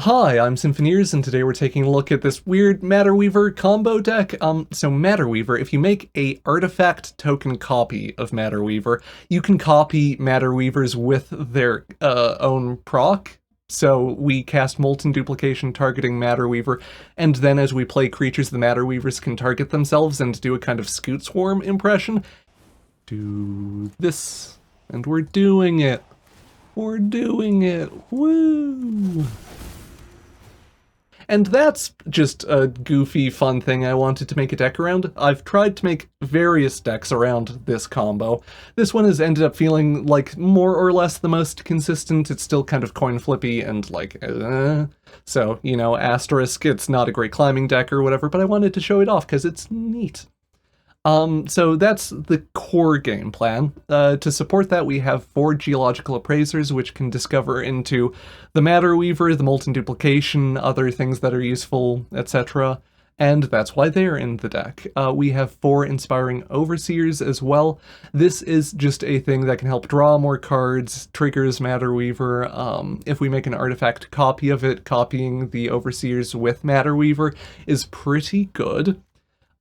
Hi, I'm Symphoneers, and today we're taking a look at this weird Matterweaver combo deck. So Matterweaver, if you make a artifact token copy of Matterweaver, you can copy Matterweavers with their own proc. So we cast Molten Duplication targeting Matterweaver, and then as we play creatures, the Matterweavers can target themselves and do a kind of Scoot Swarm impression. Do this, and we're doing it. We're doing it. Woo! And that's just a goofy, fun thing I wanted to make a deck around. I've tried to make various decks around this combo. This one has ended up feeling like more or less the most consistent. It's still kind of coin flippy and like, so, you know, asterisk, it's not a great climbing deck or whatever, but I wanted to show it off because it's neat. So that's the core game plan. To support that, we have 4 geological appraisers, which can discover into the Matterweaver, the Molten Duplication, other things that are useful, etc. And that's why they're in the deck. We have 4 inspiring overseers as well. This is just a thing that can help draw more cards, triggers Matterweaver. If we make an artifact copy of it, copying the overseers with Matterweaver is pretty good.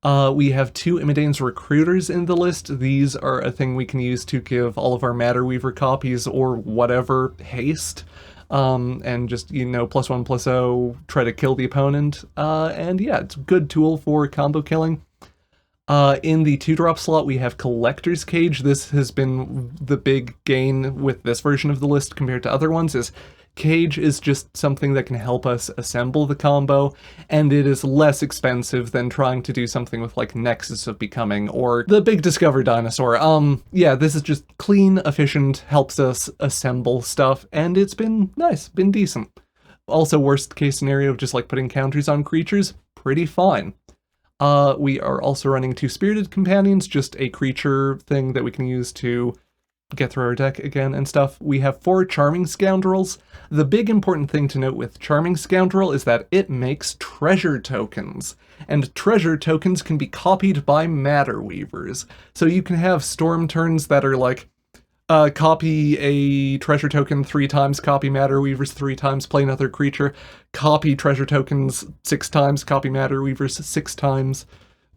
We have 2 Imidane's Recruiters in the list. These are a thing we can use to give all of our Matterweaver copies or whatever haste. And just, you know, +1/+0, try to kill the opponent. And yeah, it's a good tool for combo killing. In the 2-drop slot, we have Collector's Cage. This has been the big gain with this version of the list compared to other ones, is Cage is just something that can help us assemble the combo, and it is less expensive than trying to do something with like Nexus of Becoming or the Big Discover Dinosaur. Yeah, this is just clean, efficient, helps us assemble stuff, and it's been nice, been decent. Also, worst case scenario, just like putting counters on creatures, pretty fine. We are also running 2 Spirited Companions, just a creature thing that we can use to get through our deck again and stuff. We have 4 Charming Scoundrels. The big important thing to note with Charming Scoundrel is that it makes treasure tokens, and treasure tokens can be copied by Matterweavers. So you can have storm turns that are like, copy a treasure token 3 times, copy Matterweavers 3 times, play another creature, copy treasure tokens 6 times, copy Matterweavers 6 times,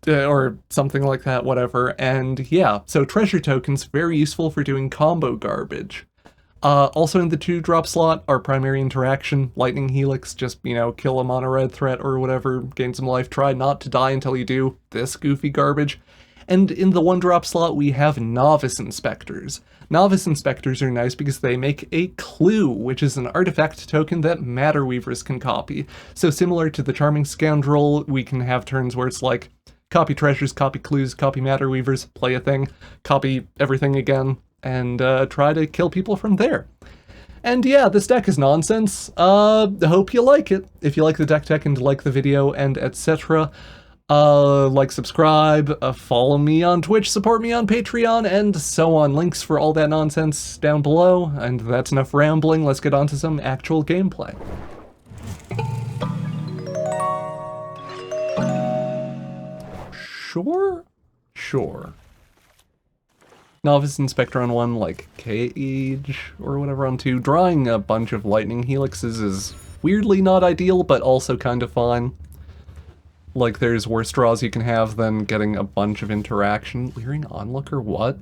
or something like that, whatever. And yeah, so treasure tokens, very useful for doing combo garbage. Also in the 2-drop slot, our primary interaction, Lightning Helix, just, you know, kill a mono-red threat or whatever, gain some life, try not to die until you do, this goofy garbage. And in the 1-drop slot, we have Novice Inspectors. Novice Inspectors are nice because they make a clue, which is an artifact token that Matterweavers can copy. So similar to the Charming Scoundrel, we can have turns where it's like, copy treasures, copy clues, copy Matterweavers, play a thing, copy everything again, and try to kill people from there. And yeah, this deck is nonsense. Hope you like it. If you like the deck tech and like the video and etc., like, subscribe, follow me on Twitch, support me on Patreon, and so on. Links for all that nonsense down below. And that's enough rambling. Let's get on to some actual gameplay. Sure. Novice Inspector on 1, like Cage or whatever on 2. Drawing a bunch of Lightning Helixes is weirdly not ideal, but also kind of fine. Like, there's worse draws you can have than getting a bunch of interaction. Leering Onlooker, what?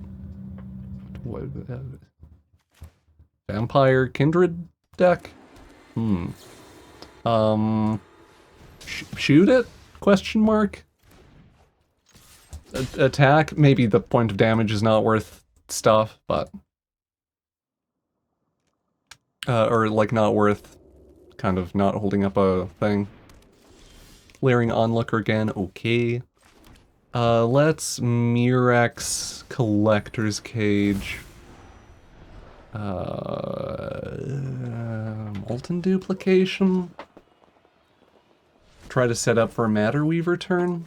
Vampire Kindred deck? Shoot it? Question mark? Attack? Maybe the point of damage is not worth stuff, but... or, like, not worth kind of not holding up a thing. Leering Onlooker again, okay. Let's Murex Collector's Cage. Molten Duplication? Try to set up for a Matterweaver turn?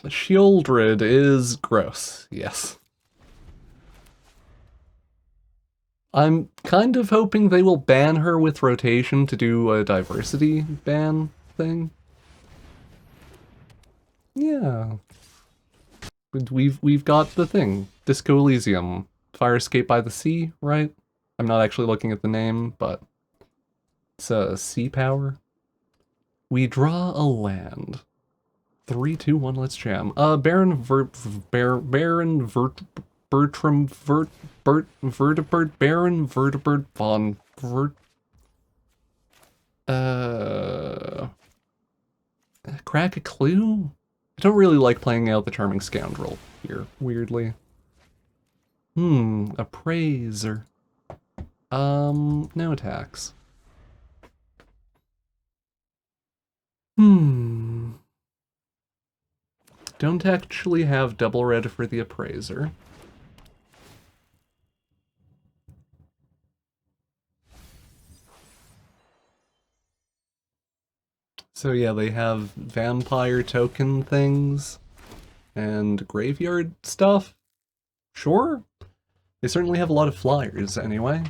Shieldred is gross, yes. I'm kind of hoping they will ban her with rotation to do a diversity ban thing. Yeah. We've got the thing. Disco Elysium. Fire Escape by the Sea, right? I'm not actually looking at the name, but it's a sea power. We draw a land. 3, 2, 1, let's jam. Baron Bertram Vertibird Baron Vertibird von Vert Crack a clue? I don't really like playing out the Charming Scoundrel here, weirdly. Appraiser. No attacks. Don't actually have double red for the Appraiser. So yeah, they have vampire token things and graveyard stuff. Sure. They certainly have a lot of flyers anyway.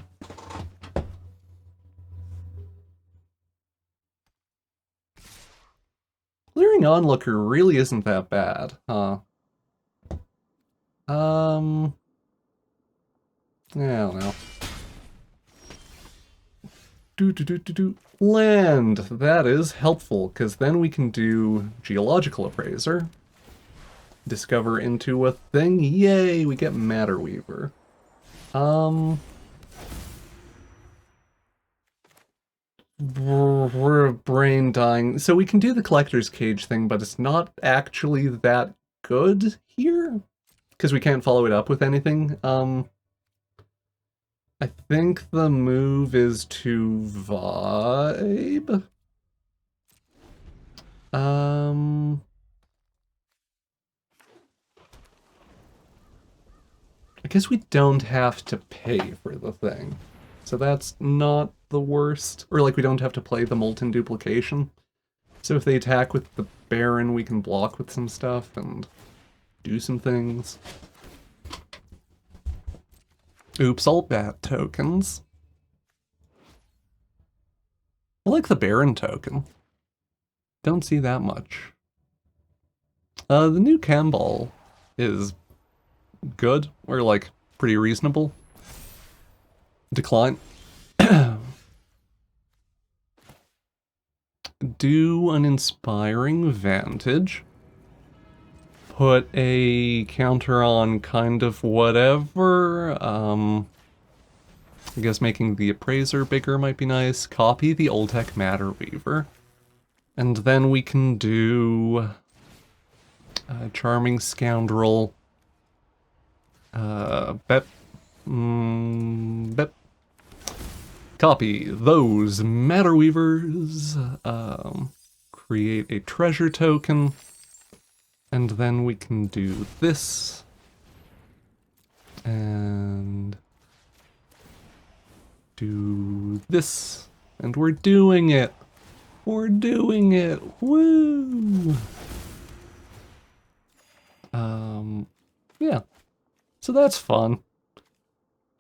Clearing Onlooker really isn't that bad, huh? I don't know. Land. That is helpful, because then we can do Geological Appraiser. Discover into a thing. Yay, we get Matterweaver. We're brain dying. So we can do the Collector's Cage thing, but it's not actually that good here, because we can't follow it up with anything. I think the move is to vibe. I guess we don't have to pay for the thing. So that's not the worst. Or like we don't have to play the Molten Duplication. So if they attack with the Baron, we can block with some stuff and do some things. Oops, all bat tokens. I like the Baron token. Don't see that much. The new Camball is good, or like pretty reasonable. Decline. Do an Inspiring Vantage. Put a counter on kind of whatever. I guess making the Appraiser bigger might be nice. Copy the Oltec Matterweaver. And then we can do Charming Scoundrel. Bet. Copy those Matterweavers. Create a treasure token. And then we can do this. And do this. And we're doing it. We're doing it. Woo! Yeah. So that's fun.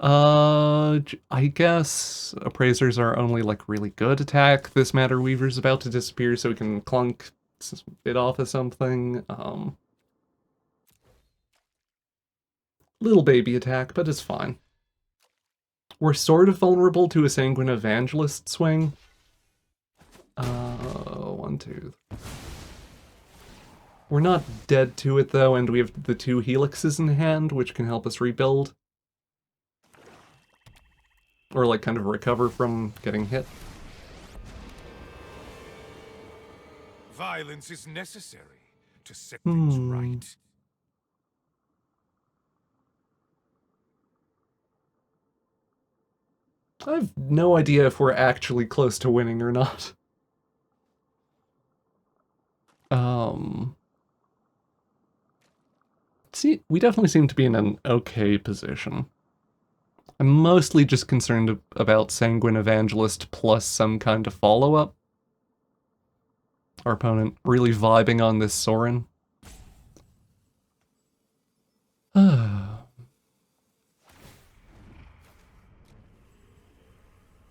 I guess Appraisers are only like really good attack. This Matterweaver's about to disappear, so we can clunk it off of something. Little baby attack, but it's fine. We're sort of vulnerable to a Sanguine Evangelist swing. 1, 2. We're not dead to it though, and we have the 2 Helixes in hand, which can help us rebuild. Or like kind of recover from getting hit. Violence is necessary to set things right. I have no idea if we're actually close to winning or not. See, we definitely seem to be in an okay position. I'm mostly just concerned about Sanguine Evangelist plus some kind of follow-up. Our opponent really vibing on this Sorin.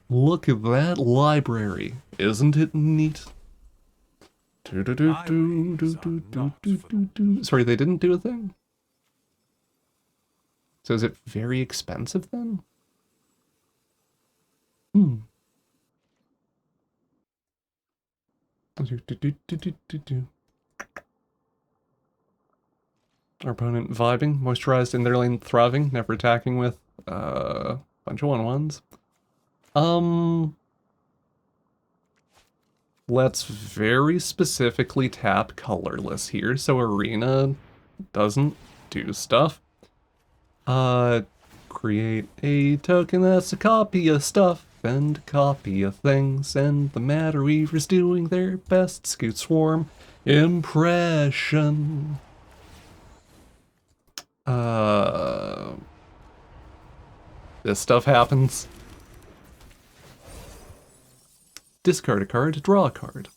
Look at that library. Isn't it neat? Sorry, they didn't do a thing? So is it very expensive then? Our opponent vibing, moisturized in their lane, thriving, never attacking with bunch of 1/1s. Let's very specifically tap colorless here, so Arena doesn't do stuff. Create a token that's a copy of stuff and a copy of things, and the Matterweaver's doing their best Scoot Swarm impression. This stuff happens. Discard a card, draw a card.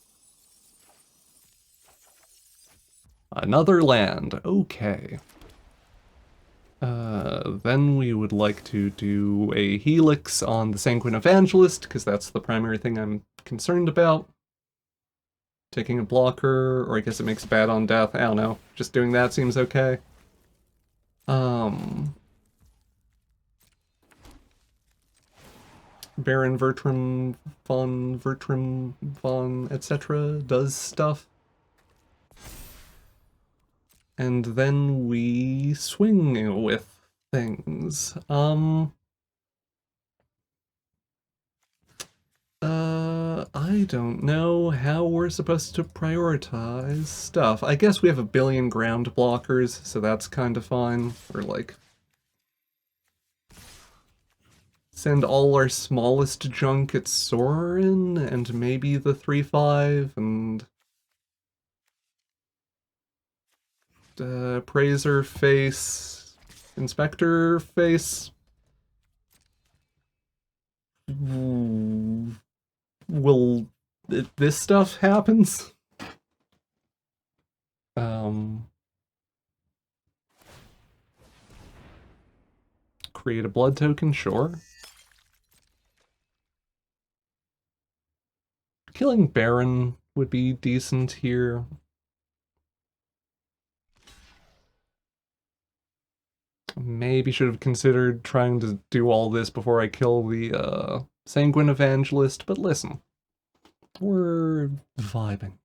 Another land, okay. Then we would like to do a Helix on the Sanguine Evangelist, because that's the primary thing I'm concerned about. Taking a blocker, or I guess it makes bad on death, I don't know. Just doing that seems okay. Baron Vertram von etc. does stuff. And then we swing with things. I don't know how we're supposed to prioritize stuff. I guess we have a billion ground blockers, so that's kind of fine. We're like, send all our smallest junk at Sorin, and maybe the 3/5, and Praiser face, Inspector face. Will this stuff happens? Create a blood token, sure. Killing Baron would be decent here. Maybe should have considered trying to do all this before I kill the Sanguine Evangelist, but listen, we're vibing.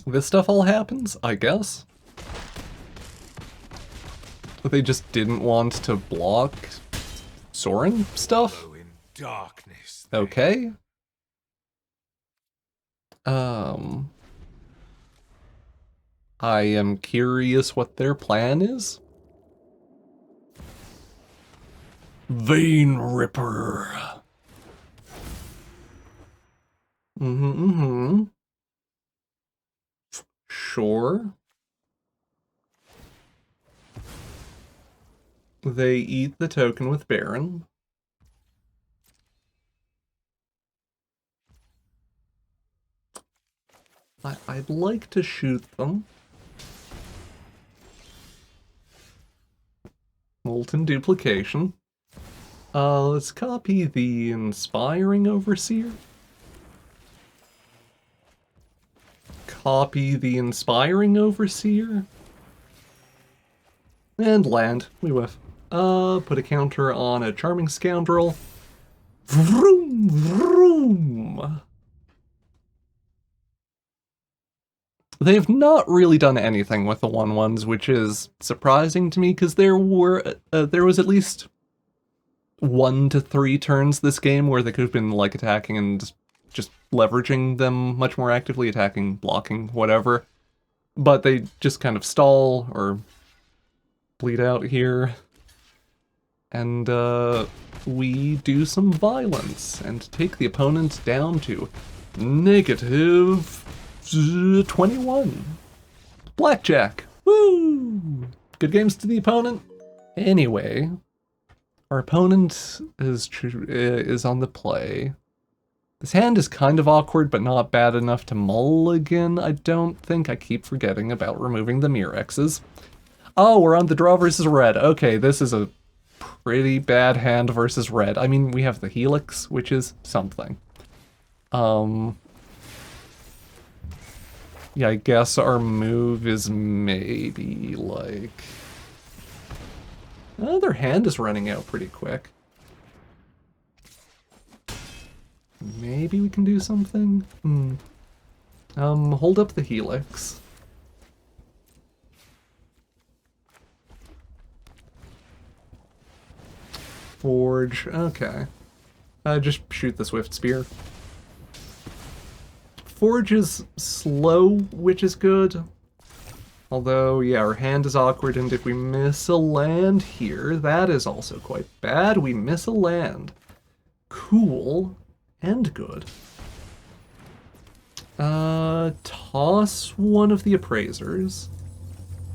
This stuff all happens, I guess. But they just didn't want to block Sorin stuff? In darkness. Okay. I am curious what their plan is. Vein Ripper. Sure. They eat the token with Baron. I'd like to shoot them. Molten Duplication. Let's copy the Inspiring Overseer. Copy the Inspiring Overseer. And land. We whiff. Put a counter on a Charming Scoundrel. Vroom, vroom. They have not really done anything with the 1/1s, which is surprising to me, because there was at least 1 to 3 turns this game where they could have been like attacking and just leveraging them much more actively, attacking, blocking, whatever. But they just kind of stall or bleed out here. And we do some violence and take the opponent down to negative 21. Blackjack. Woo! Good games to the opponent. Anyway, our opponent is on the play. This hand is kind of awkward, but not bad enough to mulligan, I don't think. I keep forgetting about removing the Mirexes. Oh, we're on the draw versus red. Okay, this is a pretty bad hand versus red. I mean, we have the Helix, which is something. Yeah, I guess our move is maybe like... Oh, their hand is running out pretty quick. Maybe we can do something? Hold up the Helix. Forge, okay. Just shoot the Swift Spear. Forge is slow, which is good. Although, yeah, our hand is awkward, and if we miss a land here, that is also quite bad. We miss a land. Cool. And good. Toss one of the appraisers.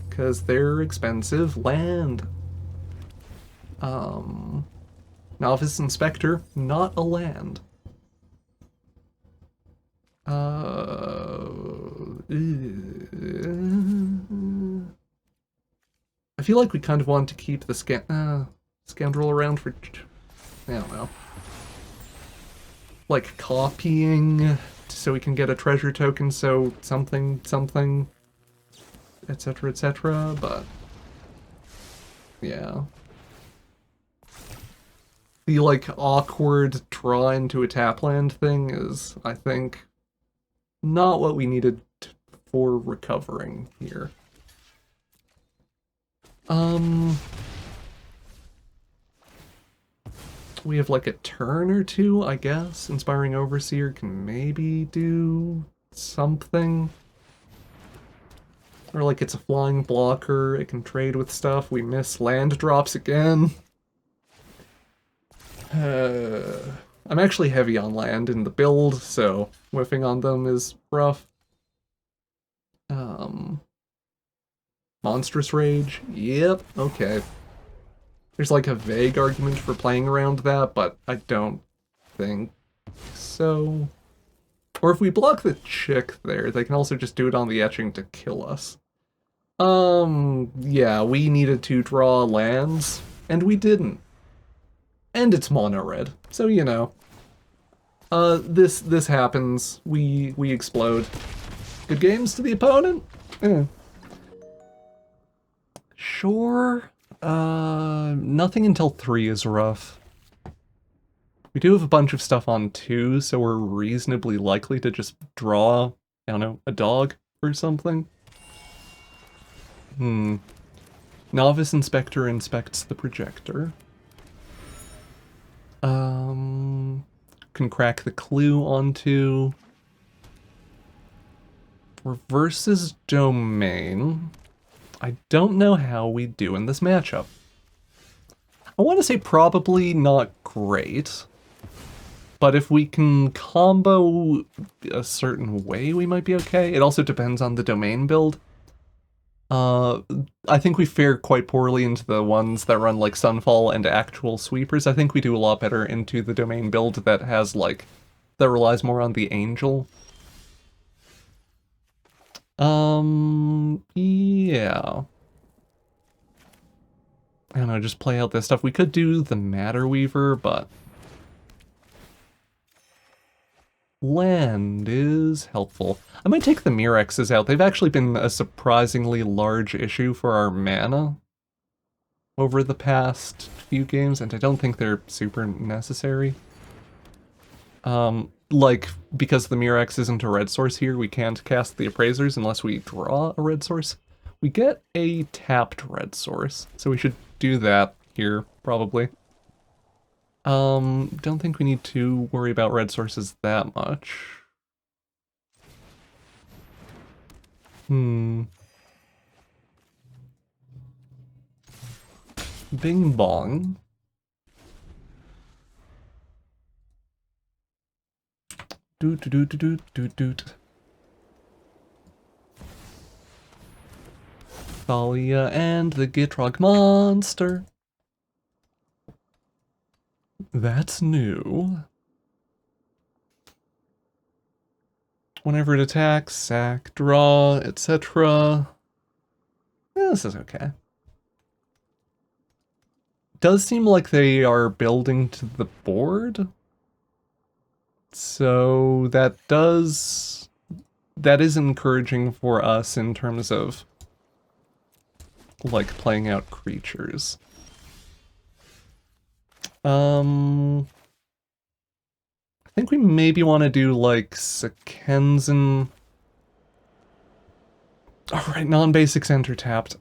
Because they're expensive. Land. Novice Inspector, not a land. I feel like we kind of want to keep the scoundrel around for, I don't know, like copying so we can get a treasure token, so something, etc., but yeah. The, like, awkward draw into a tap land thing is, I think, not what we needed for recovering here. We have, like, a turn or two, I guess. Inspiring Overseer can maybe do something. Or, like, it's a flying blocker, it can trade with stuff. We miss land drops again. I'm actually heavy on land in the build, so whiffing on them is rough. Monstrous Rage? Yep, okay. There's like a vague argument for playing around that, but I don't think so. Or if we block the chick there, they can also just do it on the etching to kill us. Yeah, we needed to draw lands, and we didn't. And it's mono red, so you know. This happens. We explode. Good games to the opponent? Sure. Nothing until 3 is rough. We do have a bunch of stuff on 2, so we're reasonably likely to just draw, I don't know, a dog or something. Novice Inspector inspects the projector. Can crack the clue onto reverses domain. I don't know how we do in this matchup. I want to say probably not great, but if we can combo a certain way, we might be okay. It also depends on the domain build. I think we fare quite poorly into the ones that run like Sunfall and actual sweepers. I think we do a lot better into the domain build that has like, that relies more on the angel. Yeah. I don't know, just play out this stuff. We could do the Matterweaver, but land is helpful. I might take the Mirexes out. They've actually been a surprisingly large issue for our mana over the past few games, and I don't think they're super necessary. Like, because the Mirex isn't a red source here, we can't cast the Appraisers unless we draw a red source. We get a tapped red source, so we should do that here, probably. Don't think we need to worry about red sources that much. Bing bong. Doot doot doot doot doot doot. Thalia and the Gitrog monster. That's new. Whenever it attacks, sack, draw, etc. Yeah, this is okay. does seem like they are building to the board. So that is encouraging for us in terms of like playing out creatures. I think we maybe want to do like Sekenzen. Alright, non-basics enter tapped.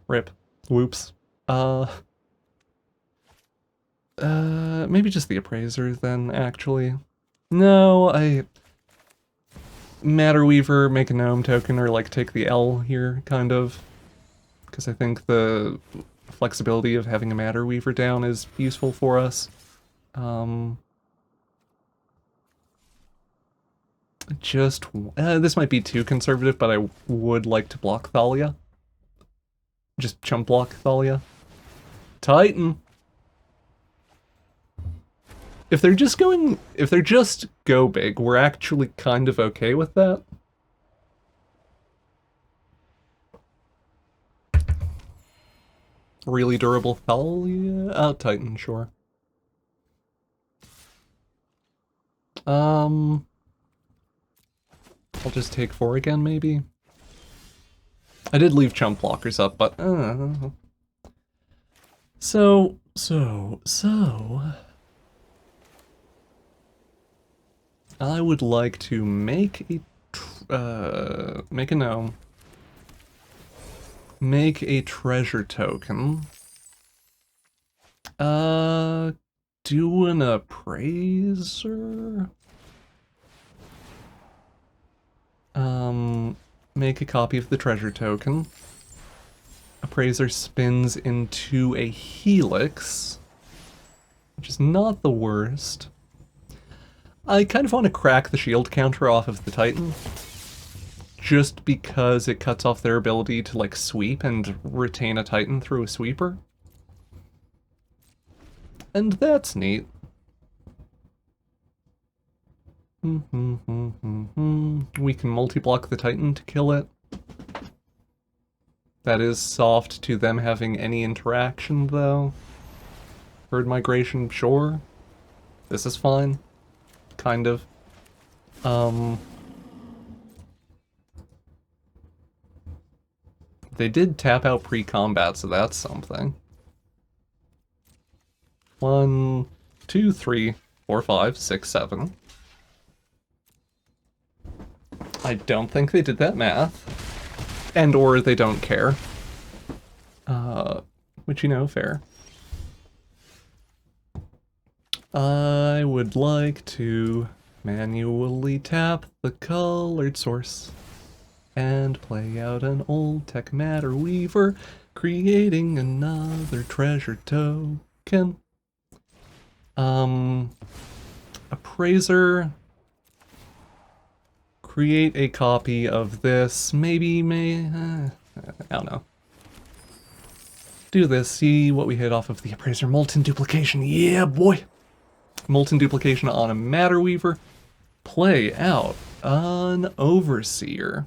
Rip. Whoops. Maybe just the Appraiser then, actually. No, Matterweaver, make a gnome token, or like take the L here, kind of. Because I think the flexibility of having a Matterweaver down is useful for us. This might be too conservative, but I would like to block Thalia. Just chump block Thalia. Titan! If they're just go big, we're actually kind of okay with that. Really durable Thalia? Oh, Titan, sure. I'll just take 4 again, maybe? I did leave chump blockers up, but So I would like to make a gnome. Make a treasure token. Do an appraiser. Make a copy of the treasure token. Appraiser spins into a helix, which is not the worst. I kind of want to crack the shield counter off of the Titan, just because it cuts off their ability to like sweep and retain a Titan through a sweeper. And that's neat. We can multi-block the Titan to kill it. That is soft to them having any interaction, though. Herd migration, sure. This is fine. Kind of. They did tap out pre-combat, so that's something. 1, 2, 3, 4, 5, 6, 7. I don't think they did that math. And or they don't care. Which, you know, fair. I would like to manually tap the colored source and play out an Oltec Matterweaver, creating another treasure token. Appraiser. Create a copy of this. I don't know. Do this, see what we hit off of the Appraiser. Molten Duplication, yeah boy! Molten Duplication on a Matterweaver. Play out an Overseer.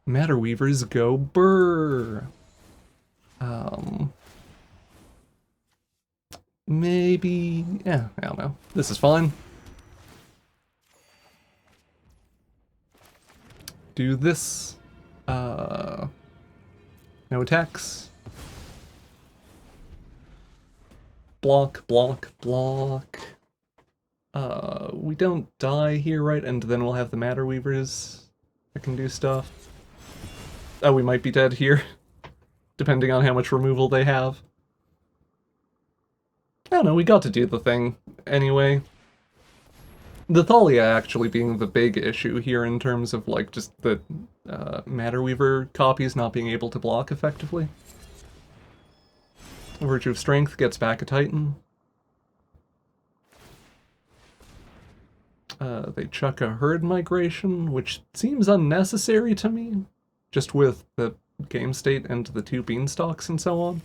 Matterweavers go burr. Maybe, yeah, I don't know. This is fine. Do this. No attacks. Block, block, block. We don't die here, right? And then we'll have the Matterweavers that can do stuff. Oh, we might be dead here, depending on how much removal they have. I don't know, we got to do the thing anyway. The Thalia actually being the big issue here in terms of, like, just the Matterweaver copies not being able to block effectively. Virtue of Strength gets back a Titan. They chuck a Herd Migration, which seems unnecessary to me, just with the game state and the 2 Beanstalks and so on.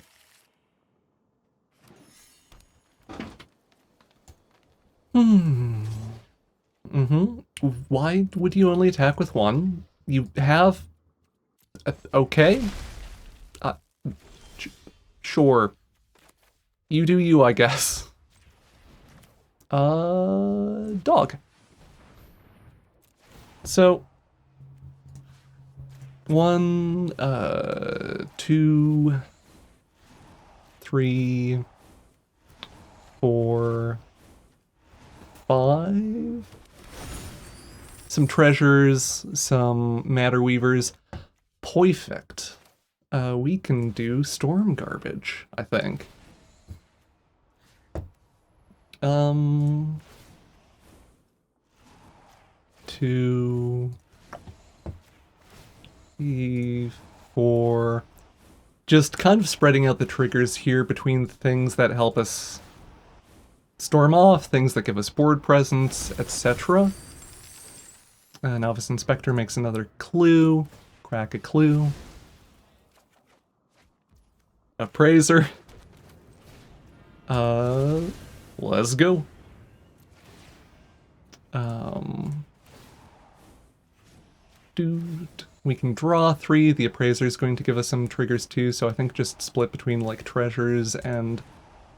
Why would you only attack with 1? You have... okay? Sure. You do you, I guess. Dog. So, 1, 2, 3, 4, 5. Some treasures, some Matterweavers. Perfect. We can do storm garbage, I think. 2, 3, 4. Just kind of spreading out the triggers here between things that help us storm off, things that give us board presence, etc. Novice Inspector makes another clue. Crack a clue. Appraiser. Let's go. Dude, we can draw 3. The Appraiser is going to give us some triggers too, so I think just split between like treasures and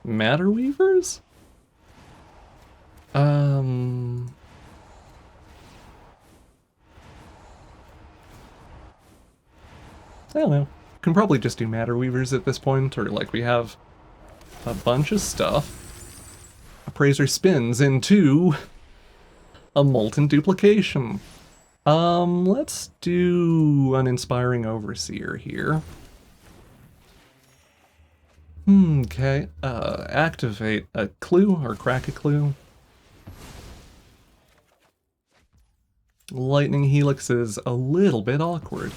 Matterweavers? I don't know. Can probably just do Matterweavers at this point, or like we have a bunch of stuff. Appraiser spins into a Molten Duplication. Let's do an Inspiring Overseer here. Okay, activate a clue, or crack a clue. Lightning Helix is a little bit awkward.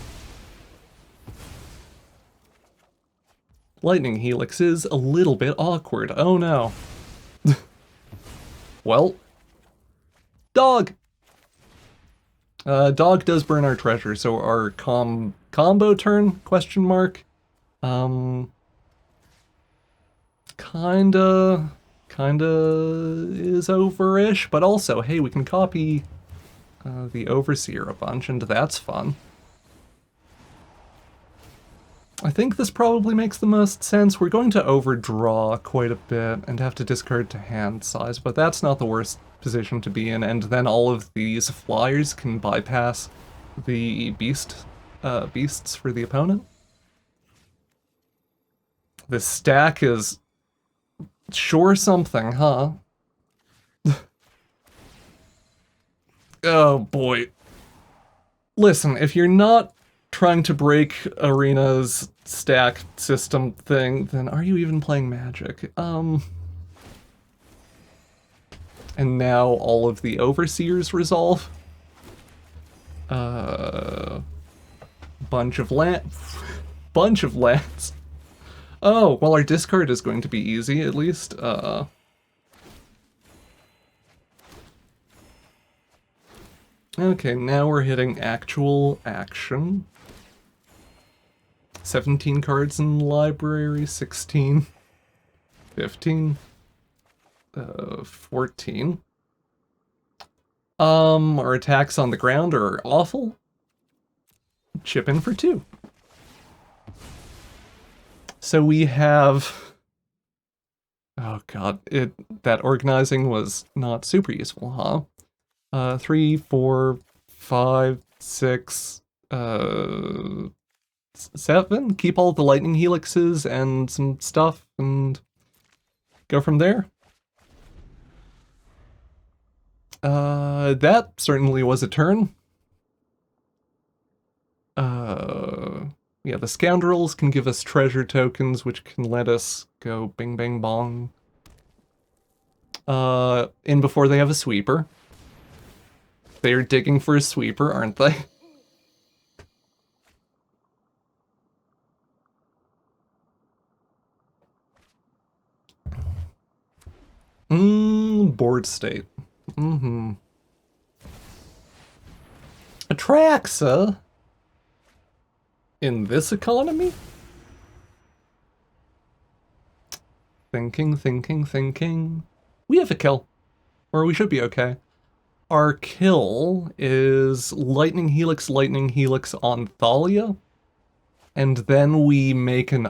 Lightning Helix is a little bit awkward. Oh no. Well. Dog! Dog does burn our treasure, so our combo turn, question mark. Kinda is over-ish, but also, hey, we can copy the Overseer a bunch, and that's fun. I think this probably makes the most sense. We're going to overdraw quite a bit and have to discard to hand size, but that's not the worst position to be in, and then all of these flyers can bypass the beasts for the opponent. This stack is sure something, huh? Oh boy. Listen, if you're not trying to break Arena's stack system thing, then are you even playing Magic? And now all of the Overseers resolve. Bunch of lands. Oh, well, our discard is going to be easy, at least. Okay, now we're hitting actual action. 17 cards in library, 16, 15, 14. Our attacks on the ground are awful. Chip in for 2. So we have... Oh god, that organizing was not super useful, huh? 3, 4, 5, 6, 7. Keep all the lightning helixes and some stuff and go from there. That certainly was a turn. Yeah, the Scoundrels can give us treasure tokens, which can let us go bing bang bong. In before they have a sweeper. They're digging for a sweeper, aren't they? Board state. Atraxa? In this economy? Thinking. We have a kill. Or we should be okay. Our kill is Lightning Helix on Thalia. And then we make an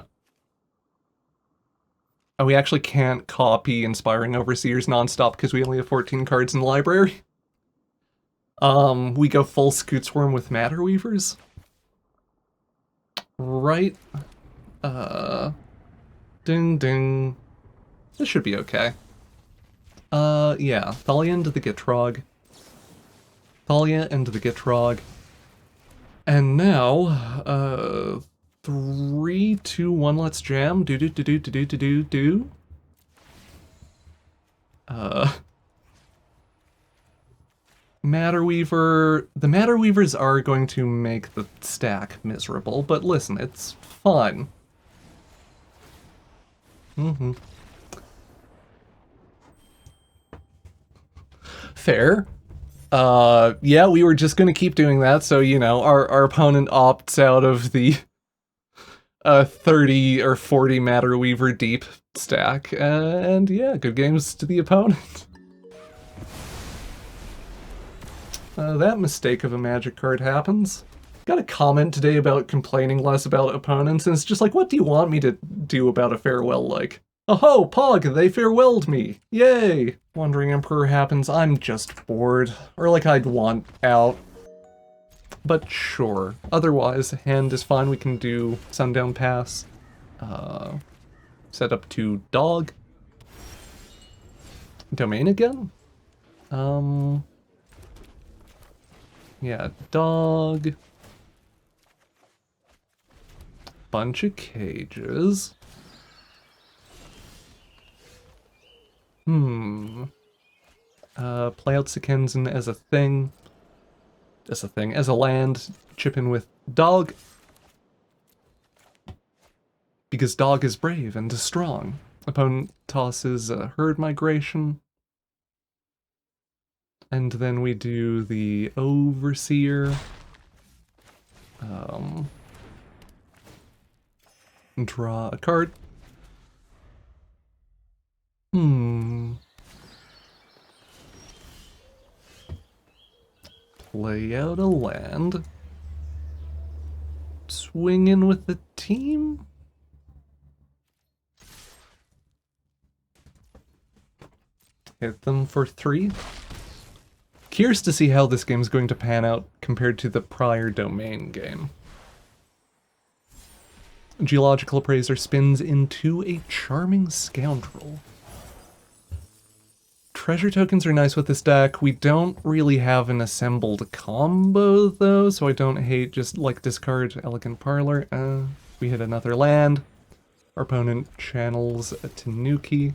Oh, we actually can't copy Inspiring Overseers nonstop because we only have 14 cards in the library. We go full Scoot Swarm with Matterweavers. Right. Ding ding. This should be okay. Yeah. Thalia into the Gitrog. Thalia into the Gitrog. And now, 3, 2, 1, let's jam. Do. Matterweaver. The Matterweavers are going to make the stack miserable, but listen, it's fun. Fair. Yeah, we were just gonna keep doing that, so, you know, our opponent opts out of the 30 or 40 Matterweaver deep stack, and yeah, good games to the opponent. That mistake of a magic card happens. Got a comment today about complaining less about opponents, and it's just like, what do you want me to do about a farewell like? Oh, Pog, they farewelled me! Yay! Wandering Emperor happens, I'm just bored. Or like I'd want out. But sure. Otherwise, hand is fine, we can do Sundown Pass. Set up to Dog. Domain again? Yeah, Dog. Bunch of cages. Play out Sekenzen as a thing. As a land. Chip in with Dog. Because Dog is brave and strong. Opponent tosses a Herd Migration. And then we do the Overseer. Draw a card. Play out a land. Swing in with the team? Hit them for 3. Curious to see how this game's going to pan out compared to the prior Domain game. Geological Appraiser spins into a Charming Scoundrel. Treasure tokens are nice with this deck. We don't really have an assembled combo, though, so I don't hate just, like, discard Elegant Parlor. We hit another land. Our opponent channels a Tanuki.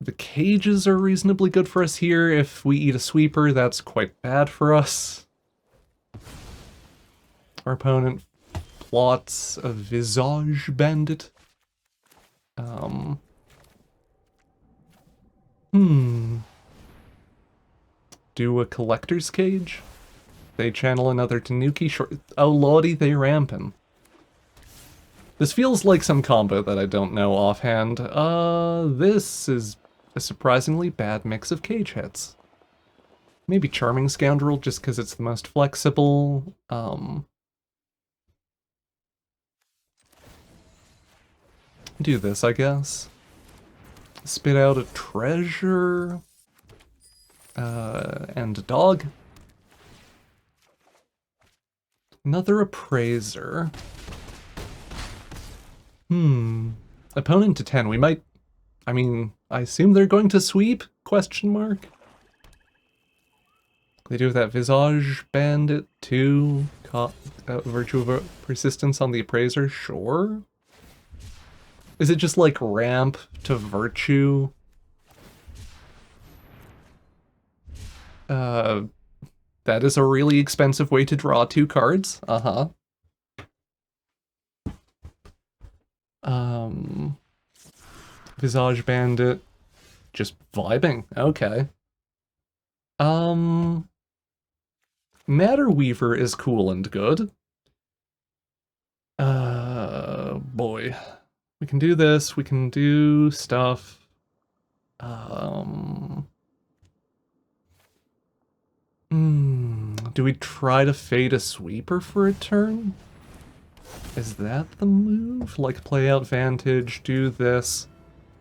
The cages are reasonably good for us here. If we eat a sweeper, that's quite bad for us. Our opponent plots a Visage Bandit. Do a Collector's Cage. They channel another Tanuki. Oh lordy, they rampin'. This feels like some combo that I don't know offhand. This is a surprisingly bad mix of cage hits. Maybe Charming Scoundrel just because it's the most flexible. Do this, I guess. Spit out a treasure. And a dog. Another appraiser. Opponent to 10. We might... I mean, I assume they're going to sweep? Question mark. They do that Visage Bandit too. Virtue of Persistence on the appraiser? Sure. Is it just like ramp to Virtue? That is a really expensive way to draw 2 cards. Visage Bandit. Just vibing. Okay. Matterweaver is cool and good. Boy. We can do this, we can do stuff. Do we try to fade a sweeper for a turn? Is that the move? Like, play out Vantage, do this.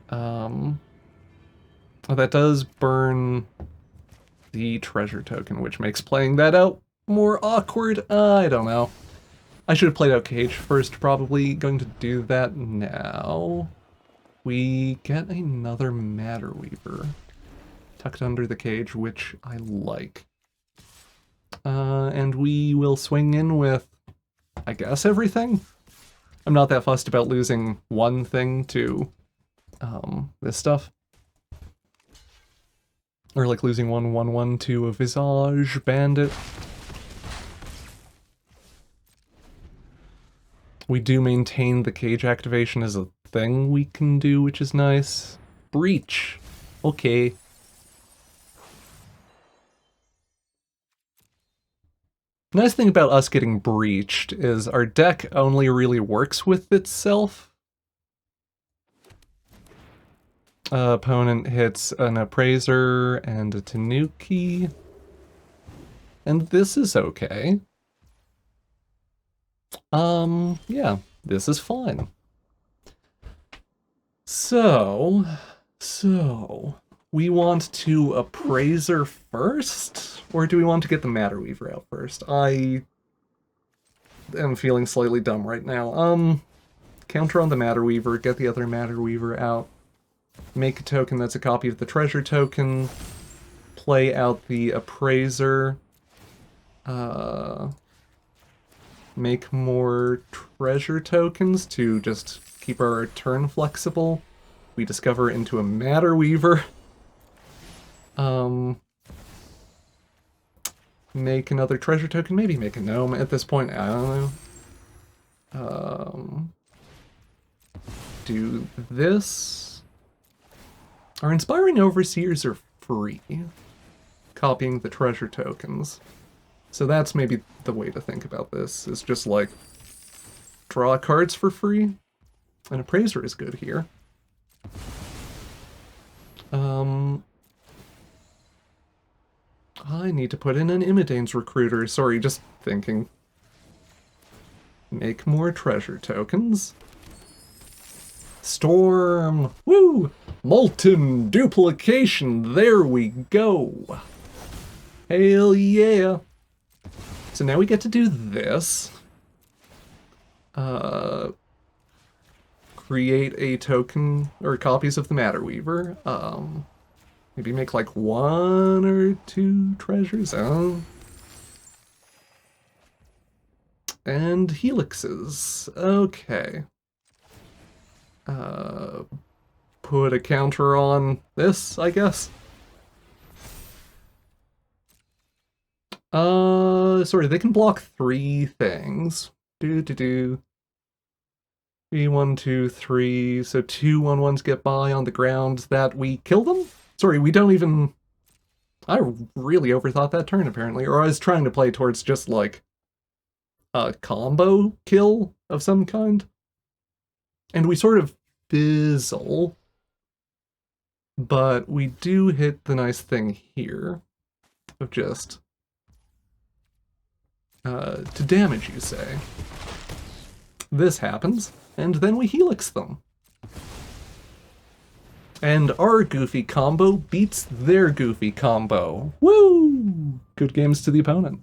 Oh, that does burn the treasure token, which makes playing that out more awkward. I don't know. I should have played out Cage first, probably. Going to do that now. We get another Matterweaver tucked under the cage, which I like. And we will swing in with, I guess, everything? I'm not that fussed about losing one thing to this stuff. Or like losing 1/1/1 to a Visage Bandit. We do maintain the cage activation as a thing we can do, which is nice. Breach. Okay. Nice thing about us getting breached is our deck only really works with itself. Opponent hits an Appraiser and a Tanuki. And this is okay. Yeah, this is fine. So, we want to Appraiser first? Or do we want to get the Matterweaver out first? I am feeling slightly dumb right now. Counter on the Matterweaver, get the other Matterweaver out. Make a token that's a copy of the treasure token. Play out the Appraiser. Make more treasure tokens to just keep our turn flexible. We discover into a Matterweaver. Make another treasure token, maybe make a gnome at this point, I don't know. Do this. Our Inspiring Overseers are free. Copying the treasure tokens. So that's maybe the way to think about this, is just like, draw cards for free. An Appraiser is good here. I need to put in an Imidane's Recruiter. Sorry, just thinking. Make more treasure tokens. Storm! Woo! Molten Duplication! There we go! Hell yeah! So now we get to do this. Create a token, or copies of the Matterweaver. Maybe make like 1 or 2 treasures. And helixes. Okay. Put a counter on this, I guess. Sorry, they can block 3 things. 3, 1, 2, 3. So 2 1/1s get by on the ground that we kill them? Sorry, we don't even... I really overthought that turn, apparently. Or I was trying to play towards just, like, a combo kill of some kind. And we sort of fizzle. But we do hit the nice thing here. Of just... to damage, you say. This happens, and then we helix them. And our goofy combo beats their goofy combo. Woo! Good games to the opponent.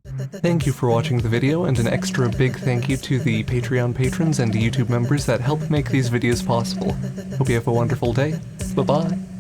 Thank you for watching the video, and an extra big thank you to the Patreon patrons and YouTube members that help make these videos possible. Hope you have a wonderful day. Bye-bye.